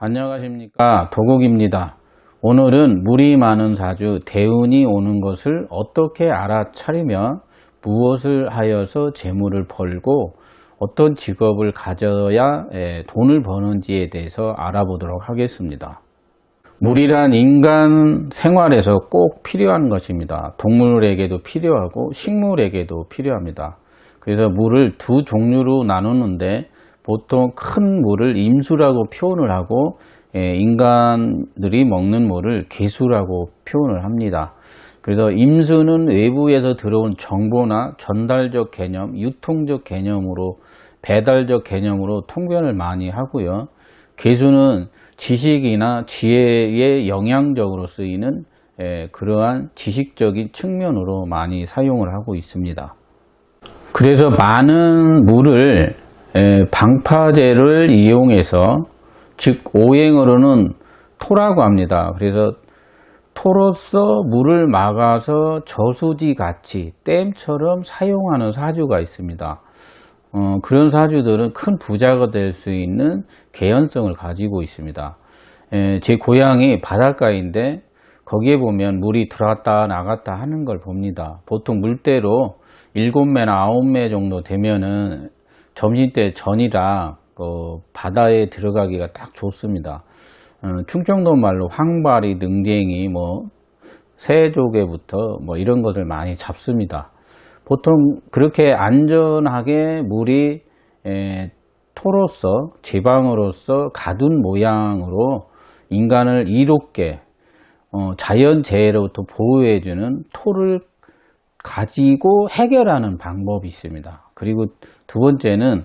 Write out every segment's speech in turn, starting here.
안녕하십니까, 도국입니다. 오늘은 물이 많은 사주 대운이 오는 것을 어떻게 알아차리며 무엇을 하여서 재물을 벌고 어떤 직업을 가져야 돈을 버는지에 대해서 알아보도록 하겠습니다. 물이란 인간 생활에서 꼭 필요한 것입니다. 동물에게도 필요하고 식물에게도 필요합니다. 그래서 물을 두 종류로 나누는데 보통 큰 물을 임수라고 표현을 하고 인간들이 먹는 물을 계수라고 표현을 합니다. 그래서 임수는 외부에서 들어온 정보나 전달적 개념, 유통적 개념으로 배달적 개념으로 통변을 많이 하고요. 계수는 지식이나 지혜에 영향적으로 쓰이는 그러한 지식적인 측면으로 많이 사용을 하고 있습니다. 그래서 많은 물을 방파제를 이용해서, 즉 오행어로는 토라고 합니다. 그래서 토로서 물을 막아서 저수지 같이 댐처럼 사용하는 사주가 있습니다. 그런 사주들은 큰 부자가 될 수 있는 개연성을 가지고 있습니다. 제 고향이 바닷가인데 거기에 보면 물이 들어갔다 나갔다 하는 걸 봅니다. 보통 물대로 7매나 9매 정도 되면은 점심때 전이라 바다에 들어가기가 딱 좋습니다. 충청도 말로 황바리, 능쟁이, 새조개부터 이런 것을 많이 잡습니다. 보통 그렇게 안전하게 물이 토로서, 제방으로서 가둔 모양으로 인간을 이롭게 자연재해로부터 보호해주는 토를 가지고 해결하는 방법이 있습니다. 그리고 두 번째는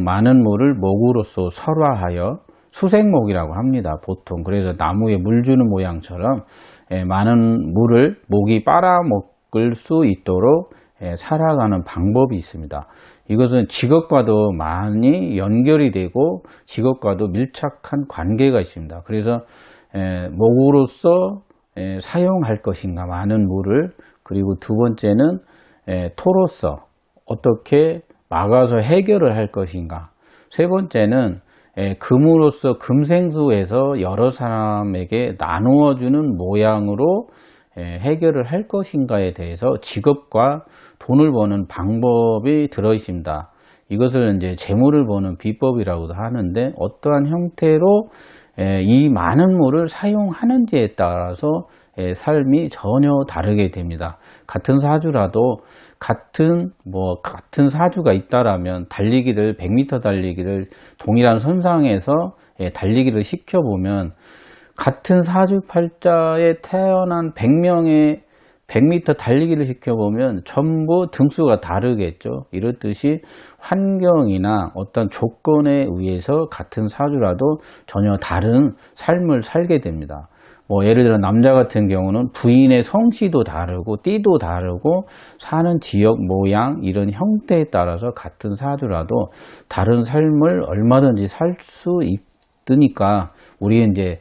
많은 물을 목으로서 설화하여 수생목이라고 합니다. 보통 그래서 나무에 물 주는 모양처럼 많은 물을 목이 빨아먹을 수 있도록 살아가는 방법이 있습니다. 이것은 직업과도 많이 연결이 되고 직업과도 밀착한 관계가 있습니다. 그래서 목으로서 사용할 것인가 많은 물을, 그리고 두 번째는 토로서 어떻게 막아서 해결을 할 것인가, 세 번째는 금으로서 금생수에서 여러 사람에게 나누어 주는 모양으로 해결을 할 것인가에 대해서 직업과 돈을 버는 방법이 들어 있습니다. 이것을 이제 재물을 버는 비법이라고도 하는데, 어떠한 형태로 이 많은 물을 사용하는지에 따라서 삶이 전혀 다르게 됩니다. 같은 사주라도 같은 사주가 있다라면 달리기를 100m 달리기를 동일한 선상에서 달리기를 시켜보면 같은 사주팔자에 태어난 100명의 100m 달리기를 시켜보면 전부 등수가 다르겠죠. 이렇듯이 환경이나 어떤 조건에 의해서 같은 사주라도 전혀 다른 삶을 살게 됩니다. 예를 들어 남자 같은 경우는 부인의 성씨도 다르고 띠도 다르고 사는 지역 모양 이런 형태에 따라서 같은 사주라도 다른 삶을 얼마든지 살 수 있으니까, 우리 이제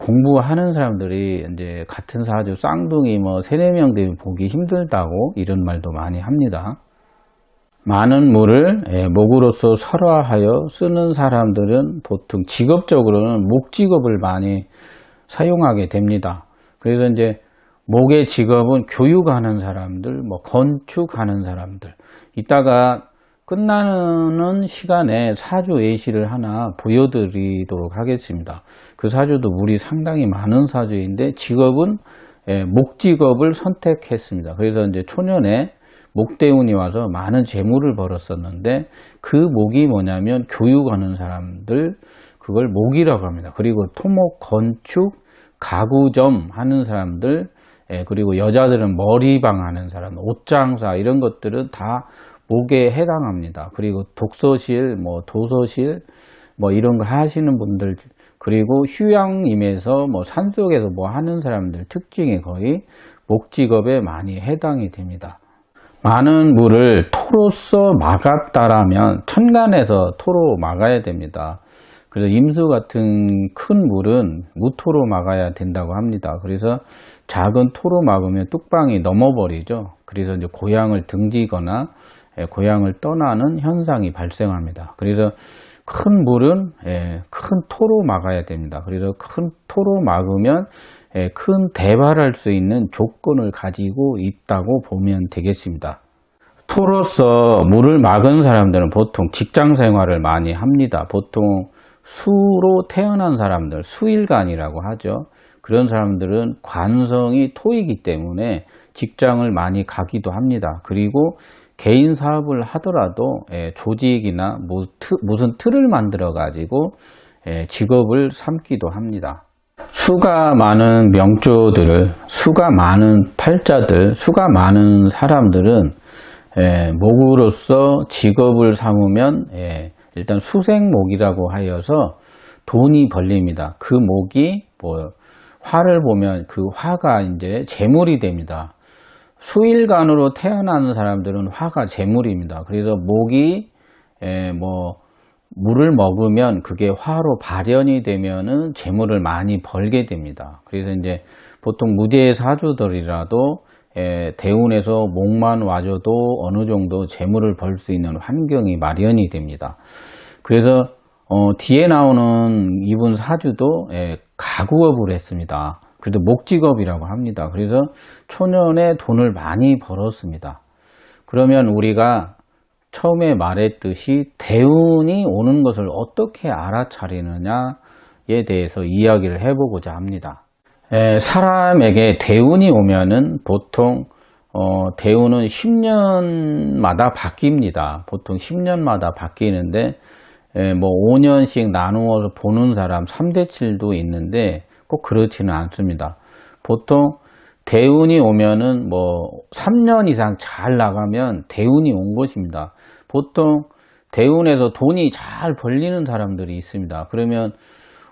공부하는 사람들이 이제 같은 사주 쌍둥이 3-4명 되면 보기 힘들다고 이런 말도 많이 합니다. 많은 물을 목으로서 설화하여 쓰는 사람들은 보통 직업적으로는 목직업을 많이 사용하게 됩니다. 그래서 이제 목의 직업은 교육하는 사람들, 건축하는 사람들. 이따가 끝나는 시간에 사주 예시를 하나 보여드리도록 하겠습니다. 그 사주도 물이 상당히 많은 사주인데 직업은 목직업을 선택했습니다. 그래서 이제 초년에 목대운이 와서 많은 재물을 벌었었는데, 그 목이 뭐냐면 교육하는 사람들, 그걸 목이라고 합니다. 그리고 토목, 건축, 가구점 하는 사람들, 그리고 여자들은 머리방 하는 사람, 옷장사 이런 것들은 다 목에 해당합니다. 그리고 독서실, 도서실 이런 거 하시는 분들, 그리고 휴양림에서 산속에서 하는 사람들 특징이 거의 목직업에 많이 해당이 됩니다. 많은 물을 토로서 막았다라면 천간에서 토로 막아야 됩니다. 그래서 임수 같은 큰 물은 무토로 막아야 된다고 합니다. 그래서 작은 토로 막으면 뚝방이 넘어버리죠. 그래서 이제 고향을 등지거나 고향을 떠나는 현상이 발생합니다. 그래서 큰 물은 큰 토로 막아야 됩니다. 그래서 큰 토로 막으면 큰 대발할 수 있는 조건을 가지고 있다고 보면 되겠습니다. 토로서 물을 막은 사람들은 보통 직장 생활을 많이 합니다. 보통 수로 태어난 사람들, 수일간이라고 하죠. 그런 사람들은 관성이 토이기 때문에 직장을 많이 가기도 합니다. 그리고 개인 사업을 하더라도 조직이나 무슨 틀을 만들어 가지고 직업을 삼기도 합니다. 수가 많은 명조들, 수가 많은 팔자들, 수가 많은 사람들은 목으로서 직업을 삼으면 일단 수생목이라고 하여서 돈이 벌립니다. 그 목이 화를 보면 그 화가 이제 재물이 됩니다. 수일간으로 태어나는 사람들은 화가 재물입니다. 그래서 목이 물을 먹으면 그게 화로 발현이 되면은 재물을 많이 벌게 됩니다. 그래서 이제 보통 무죄 사주들이라도 대운에서 목만 와줘도 어느 정도 재물을 벌 수 있는 환경이 마련이 됩니다. 그래서 뒤에 나오는 이분 사주도 가구업을 했습니다. 그래도 목직업이라고 합니다. 그래서 초년에 돈을 많이 벌었습니다. 그러면 우리가 처음에 말했듯이 대운이 오는 것을 어떻게 알아차리느냐에 대해서 이야기를 해보고자 합니다. 사람에게 대운이 오면은 보통 대운은 10년마다 바뀝니다. 보통 10년마다 바뀌는데 5년씩 나누어서 보는 사람 3대7도 있는데 꼭 그렇지는 않습니다. 보통 대운이 오면은 3년 이상 잘 나가면 대운이 온 것입니다. 보통 대운에서 돈이 잘 벌리는 사람들이 있습니다. 그러면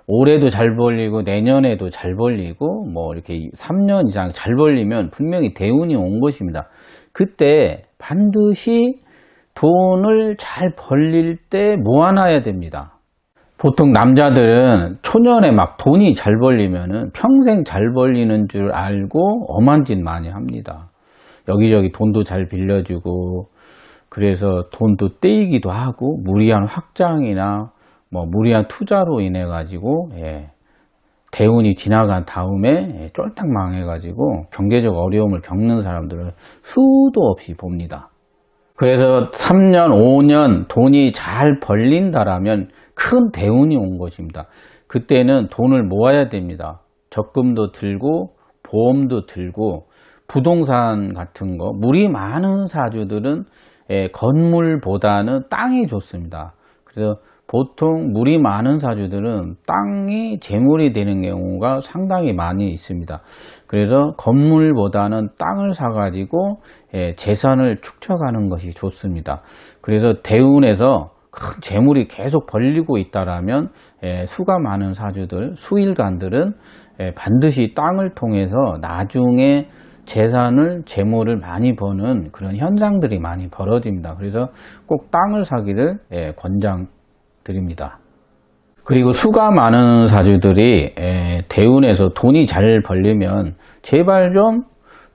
올해도 잘 벌리고 내년에도 잘 벌리고 이렇게 3년 이상 잘 벌리면 분명히 대운이 온 것입니다. 그때 반드시 돈을 잘 벌릴 때 모아놔야 됩니다. 보통 남자들은 초년에 막 돈이 잘 벌리면은 평생 잘 벌리는 줄 알고 엄한 짓 많이 합니다. 여기저기 돈도 잘 빌려주고 그래서 돈도 떼이기도 하고 무리한 확장이나 무리한 투자로 인해 가지고 대운이 지나간 다음에 쫄딱 망해 가지고 경제적 어려움을 겪는 사람들을 수도 없이 봅니다. 그래서 3년, 5년 돈이 잘 벌린다라면 큰 대운이 온 것입니다. 그때는 돈을 모아야 됩니다. 적금도 들고 보험도 들고 부동산 같은 거, 물이 많은 사주들은 건물보다는 땅이 좋습니다. 그래서 보통 물이 많은 사주들은 땅이 재물이 되는 경우가 상당히 많이 있습니다. 그래서 건물보다는 땅을 사가지고 재산을 축적하는 것이 좋습니다. 그래서 대운에서 큰 재물이 계속 벌리고 있다라면 수가 많은 사주들, 수일간들은 반드시 땅을 통해서 나중에 재물을 많이 버는 그런 현상들이 많이 벌어집니다. 그래서 꼭 땅을 사기를 권장드립니다. 그리고 수가 많은 사주들이 대운에서 돈이 잘 벌리면 제발 좀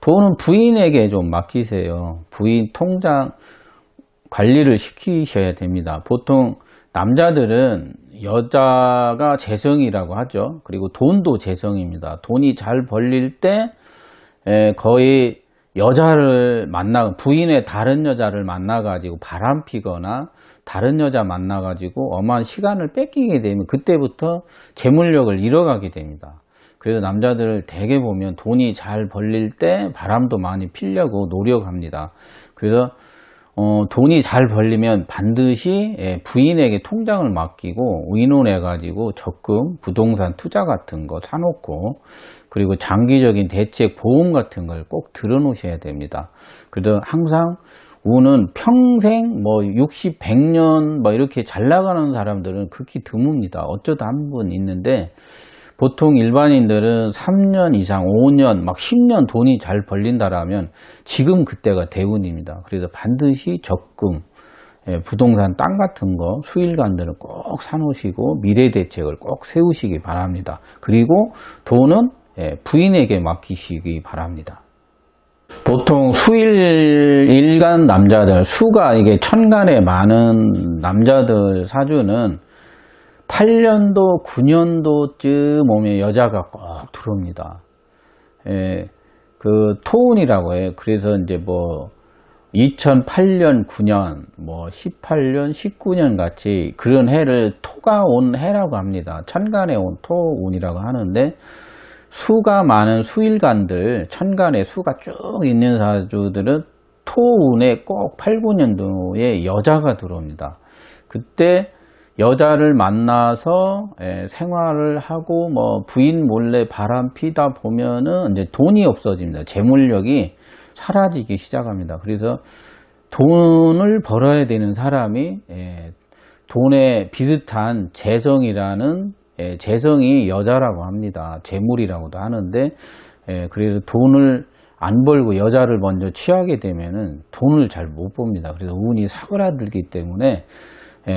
돈은 부인에게 좀 맡기세요. 부인 통장 관리를 시키셔야 됩니다. 보통 남자들은 여자가 재성이라고 하죠. 그리고 돈도 재성입니다. 돈이 잘 벌릴 때 거의 부인의 다른 여자를 만나가지고 바람 피거나 다른 여자 만나가지고 엄한 시간을 뺏기게 되면 그때부터 재물력을 잃어가게 됩니다. 그래서 남자들을 대개 보면 돈이 잘 벌릴 때 바람도 많이 피려고 노력합니다. 그래서 돈이 잘 벌리면 반드시 부인에게 통장을 맡기고 의논해 가지고 적금, 부동산 투자 같은 거 사놓고 그리고 장기적인 대책 보험 같은 걸 꼭 들어 놓으셔야 됩니다. 그래서 항상 운은 평생 60, 100년 이렇게 잘 나가는 사람들은 극히 드뭅니다. 어쩌다 한 분 있는데 보통 일반인들은 3년 이상, 5년, 10년 돈이 잘 벌린다라면 지금 그때가 대운입니다. 그래서 반드시 적금, 부동산 땅 같은 거 수일간들은 꼭 사놓으시고 미래 대책을 꼭 세우시기 바랍니다. 그리고 돈은 부인에게 맡기시기 바랍니다. 보통 수일간 남자들, 수가 이게 천간에 많은 남자들 사주는 8년도, 9년도쯤 오면 여자가 꼭 들어옵니다. 예, 그 토운이라고 해요. 그래서 이제 뭐 2008년, 9년, 뭐 18년, 19년 같이 그런 해를 토가 온 해라고 합니다. 천간에 온 토운이라고 하는데, 수가 많은 수일간들, 천간에 수가 쭉 있는 사주들은 토운에 꼭 8, 9년도에 여자가 들어옵니다. 그때 여자를 만나서 생활을 하고 뭐 부인 몰래 바람 피다 보면은 이제 돈이 없어집니다. 재물력이 사라지기 시작합니다. 그래서 돈을 벌어야 되는 사람이 돈에 비슷한 재성이라는 재성이 여자라고 합니다. 재물이라고도 하는데, 그래서 돈을 안 벌고 여자를 먼저 취하게 되면은 돈을 잘 못 봅니다. 그래서 운이 사그라들기 때문에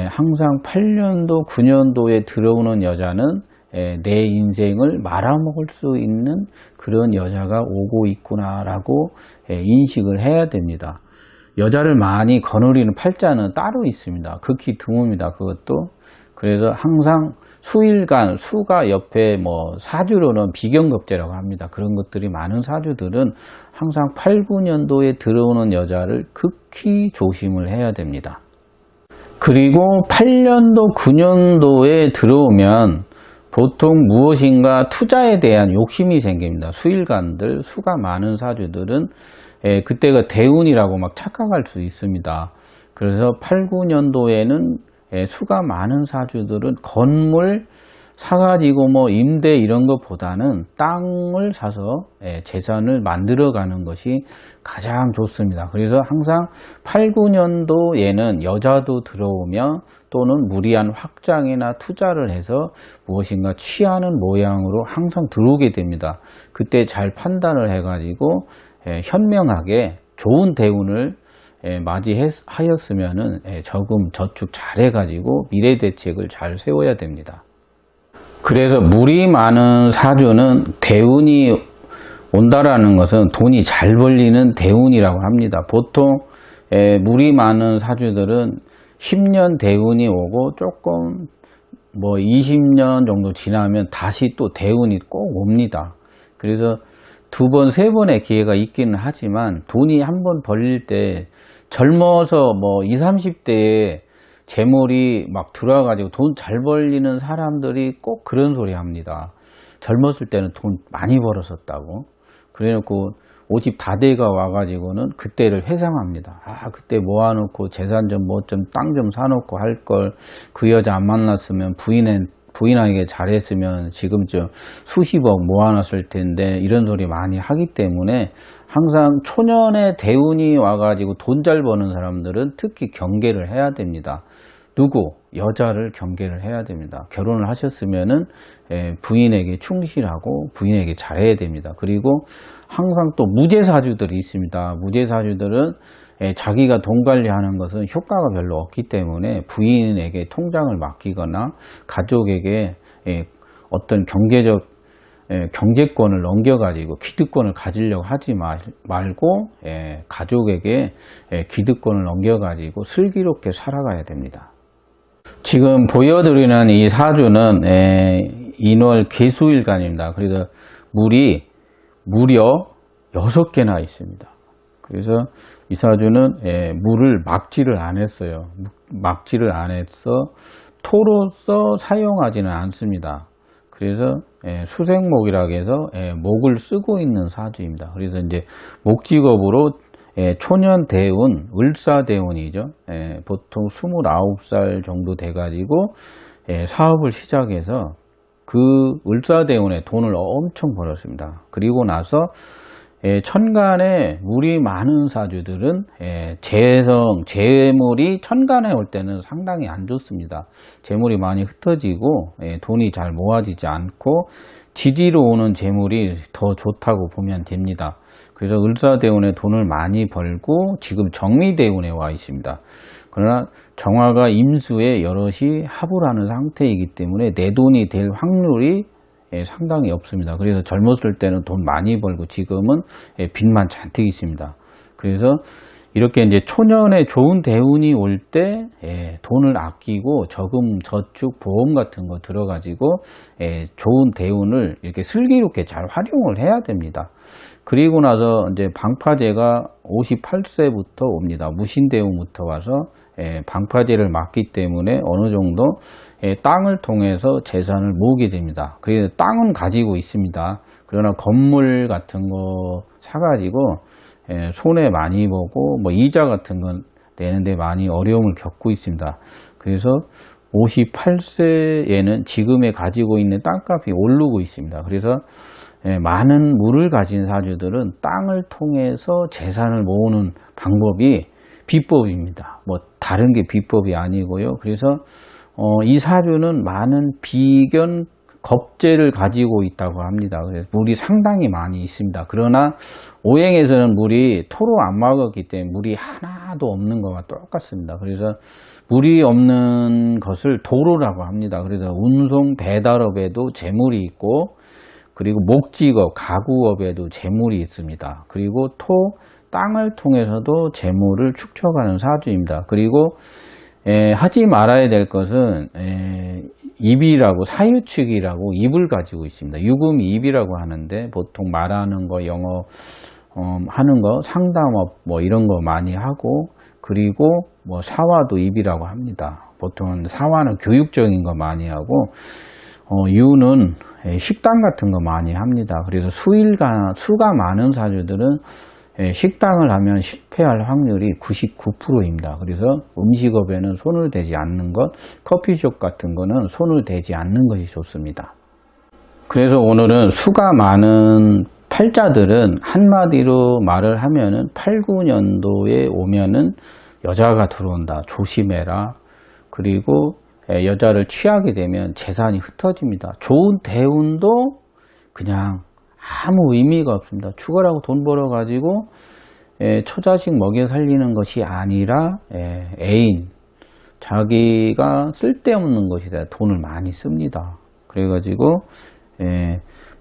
항상 8년도, 9년도에 들어오는 여자는 내 인생을 말아먹을 수 있는 그런 여자가 오고 있구나라고 인식을 해야 됩니다. 여자를 많이 거느리는 팔자는 따로 있습니다. 극히 드뭅니다. 그것도. 그래서 항상 수일간, 수가 옆에 뭐 사주로는 비경겁제라고 합니다. 그런 것들이 많은 사주들은 항상 8, 9년도에 들어오는 여자를 극히 조심을 해야 됩니다. 그리고 8년도, 9년도에 들어오면 보통 무엇인가 투자에 대한 욕심이 생깁니다. 수일간들, 수가 많은 사주들은 그때가 대운이라고 막 착각할 수 있습니다. 그래서 8, 9년도에는 수가 많은 사주들은 건물 사가지고 뭐 임대 이런 것보다는 땅을 사서 재산을 만들어가는 것이 가장 좋습니다. 그래서 항상 8, 9년도에는 여자도 들어오며 또는 무리한 확장이나 투자를 해서 무엇인가 취하는 모양으로 항상 들어오게 됩니다. 그때 잘 판단을 해가지고 현명하게 좋은 대운을 맞이하였으면은 저금 저축 잘 해가지고 미래 대책을 잘 세워야 됩니다. 그래서 물이 많은 사주는 대운이 온다라는 것은 돈이 잘 벌리는 대운이라고 합니다. 보통 물이 많은 사주들은 10년 대운이 오고 조금 뭐 20년 정도 지나면 다시 또 대운이 꼭 옵니다. 그래서 두 번, 세 번의 기회가 있기는 하지만 돈이 한 번 벌릴 때 젊어서 뭐 20, 30대에 재물이 막 들어와가지고 돈 잘 벌리는 사람들이 꼭 그런 소리 합니다. 젊었을 때는 돈 많이 벌었었다고. 그래놓고 50 다 돼가 와가지고는 그때를 회상합니다. 아, 그때 모아놓고 재산 좀 뭐 좀 땅 좀 사놓고 할 걸, 그 여자 안 만났으면 부인에게 잘했으면 지금쯤 수십억 모아놨을 텐데, 이런 소리 많이 하기 때문에 항상 초년에 대운이 와가지고 돈 잘 버는 사람들은 특히 경계를 해야 됩니다. 누구? 여자를 경계를 해야 됩니다. 결혼을 하셨으면은 부인에게 충실하고 부인에게 잘해야 됩니다. 그리고 항상 또 무제사주들이 있습니다. 무제사주들은 자기가 돈 관리하는 것은 효과가 별로 없기 때문에 부인에게 통장을 맡기거나 가족에게 어떤 경제권을 넘겨가지고 기득권을 가지려고 하지 말고 가족에게 기득권을 넘겨가지고 슬기롭게 살아가야 됩니다. 지금 보여드리는 이 사주는 인월 개수일간입니다. 그래서 물이 무려 6개나 있습니다. 그래서 이 사주는 물을 막지를 안 했어요. 막지를 안 해서 토로서 사용하지는 않습니다. 그래서 수생목이라고 해서 목을 쓰고 있는 사주입니다. 그래서 이제 목직업으로 초년 대운, 을사대운이죠. 보통 29살 정도 돼가지고 사업을 시작해서 그 을사대운에 돈을 엄청 벌었습니다. 그리고 나서 천간에 물이 많은 사주들은 재물이 천간에 올 때는 상당히 안 좋습니다. 재물이 많이 흩어지고 돈이 잘 모아지지 않고 지지로 오는 재물이 더 좋다고 보면 됩니다. 그래서 을사대운에 돈을 많이 벌고 지금 정미대운에 와 있습니다. 그러나 정화가 임수에 여럿이 합을 하는 상태이기 때문에 내 돈이 될 확률이 상당히 없습니다. 그래서 젊었을 때는 돈 많이 벌고 지금은 빚만 잔뜩 있습니다. 그래서 이렇게 이제 초년에 좋은 대운이 올 때 돈을 아끼고 저금, 저축, 보험 같은 거 들어가지고 좋은 대운을 이렇게 슬기롭게 잘 활용을 해야 됩니다. 그리고 나서 이제 방파제가 58세부터 옵니다. 무신대운부터 와서 방파제를 맞기 때문에 어느 정도 땅을 통해서 재산을 모으게 됩니다. 그래서 땅은 가지고 있습니다. 그러나 건물 같은 거 사가지고 손해 많이 보고 뭐 이자 같은 건 내는데 많이 어려움을 겪고 있습니다. 그래서 58세에는 지금에 가지고 있는 땅값이 오르고 있습니다. 그래서 많은 물을 가진 사주들은 땅을 통해서 재산을 모으는 방법이 비법입니다. 뭐 다른 게 비법이 아니고요. 그래서 이 사주는 많은 비견 겁재를 가지고 있다고 합니다. 그래서 물이 상당히 많이 있습니다. 그러나 오행에서는 물이 토로 안 막았기 때문에 물이 하나도 없는 것과 똑같습니다. 그래서 물이 없는 것을 도로라고 합니다. 그래서 운송 배달업에도 재물이 있고, 그리고 목직업, 가구업에도 재물이 있습니다. 그리고 토, 땅을 통해서도 재물을 축적하는 사주입니다. 그리고 하지 말아야 될 것은 입이라고, 사유축이라고 입을 가지고 있습니다. 유금이 입이라고 하는데 보통 말하는 거, 영어 하는 거, 상담업 뭐 이런 거 많이 하고, 그리고 뭐 사화도 입이라고 합니다. 보통은 사화는 교육적인 거 많이 하고, 유는 식당 같은 거 많이 합니다. 그래서 수가 많은 사주들은 식당을 하면 실패할 확률이 99%입니다. 그래서 음식업에는 손을 대지 않는 것, 커피숍 같은 거는 손을 대지 않는 것이 좋습니다. 그래서 오늘은 수가 많은 팔자들은 한마디로 말을 하면은 8, 9년도에 오면은 여자가 들어온다, 조심해라. 그리고 여자를 취하게 되면 재산이 흩어집니다. 좋은 대운도 그냥 아무 의미가 없습니다. 죽어라고 돈 벌어가지고 처자식 먹여 살리는 것이 아니라 애인, 자기가 쓸데없는 것이다. 돈을 많이 씁니다. 그래가지고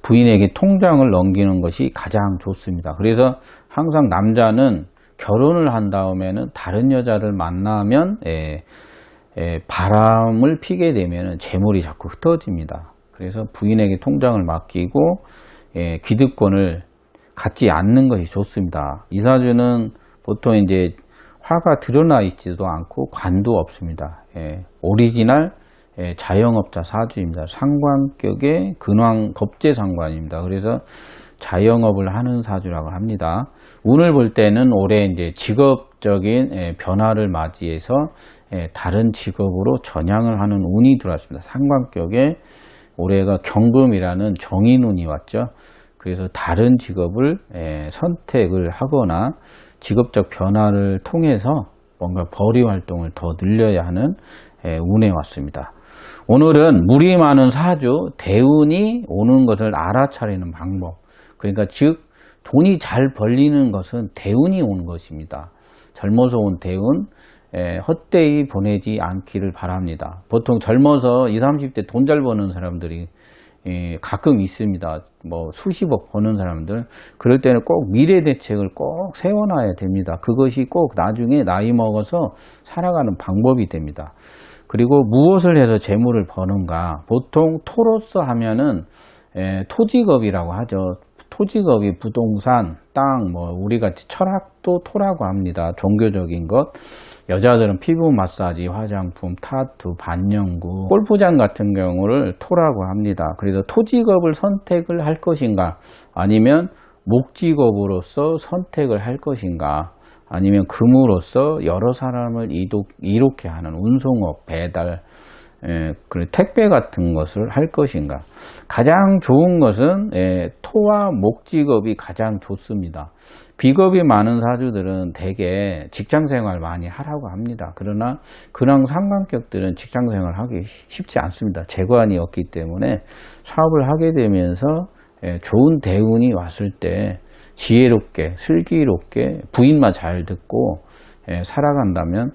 부인에게 통장을 넘기는 것이 가장 좋습니다. 그래서 항상 남자는 결혼을 한 다음에는 다른 여자를 만나면 바람을 피게 되면 재물이 자꾸 흩어집니다. 그래서 부인에게 통장을 맡기고 기득권을 갖지 않는 것이 좋습니다. 이 사주는 보통 이제 화가 드러나 있지도 않고 관도 없습니다. 오리지널 자영업자 사주입니다. 상관격의 근황 겁재상관입니다. 그래서 자영업을 하는 사주라고 합니다. 운을 볼 때는 올해 이제 직업적인 변화를 맞이해서 다른 직업으로 전향을 하는 운이 들어왔습니다. 상관격에 올해가 경금이라는 정인운이 왔죠. 그래서 다른 직업을 선택을 하거나 직업적 변화를 통해서 뭔가 벌이 활동을 더 늘려야 하는 운에 왔습니다. 오늘은 물이 많은 사주, 대운이 오는 것을 알아차리는 방법. 그러니까 즉 돈이 잘 벌리는 것은 대운이 오는 것입니다. 젊어서 온 대운, 헛되이 보내지 않기를 바랍니다. 보통 젊어서 20, 30대 돈 잘 버는 사람들이 가끔 있습니다. 뭐 수십억 버는 사람들. 그럴 때는 꼭 미래 대책을 꼭 세워놔야 됩니다. 그것이 꼭 나중에 나이 먹어서 살아가는 방법이 됩니다. 그리고 무엇을 해서 재물을 버는가. 보통 토로서 하면은 토직업이라고 하죠. 토직업이 부동산, 땅, 뭐 우리같이 철학도 토라고 합니다. 종교적인 것. 여자들은 피부 마사지, 화장품, 타투, 반영구, 골프장 같은 경우를 토라고 합니다. 그래서 토직업을 선택을 할 것인가, 아니면 목직업으로서 선택을 할 것인가, 아니면 금으로서 여러 사람을 이롭게 하는 운송업, 배달, 그리고 택배 같은 것을 할 것인가. 가장 좋은 것은 토와 목직업이 가장 좋습니다. 비겁이 많은 사주들은 대개 직장생활 많이 하라고 합니다. 그러나 근황 상관격들은 직장생활 하기 쉽지 않습니다. 재관이 없기 때문에 사업을 하게 되면서 좋은 대운이 왔을 때 지혜롭게, 슬기롭게 부인만 잘 듣고 살아간다면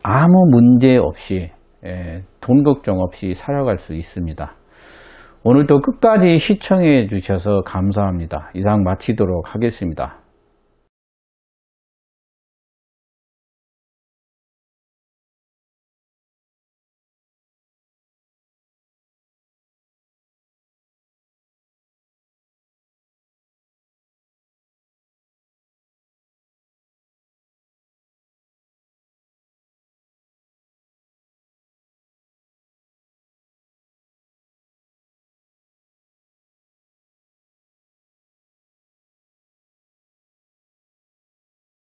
아무 문제 없이 돈 걱정 없이 살아갈 수 있습니다. 오늘도 끝까지 시청해 주셔서 감사합니다. 이상 마치도록 하겠습니다.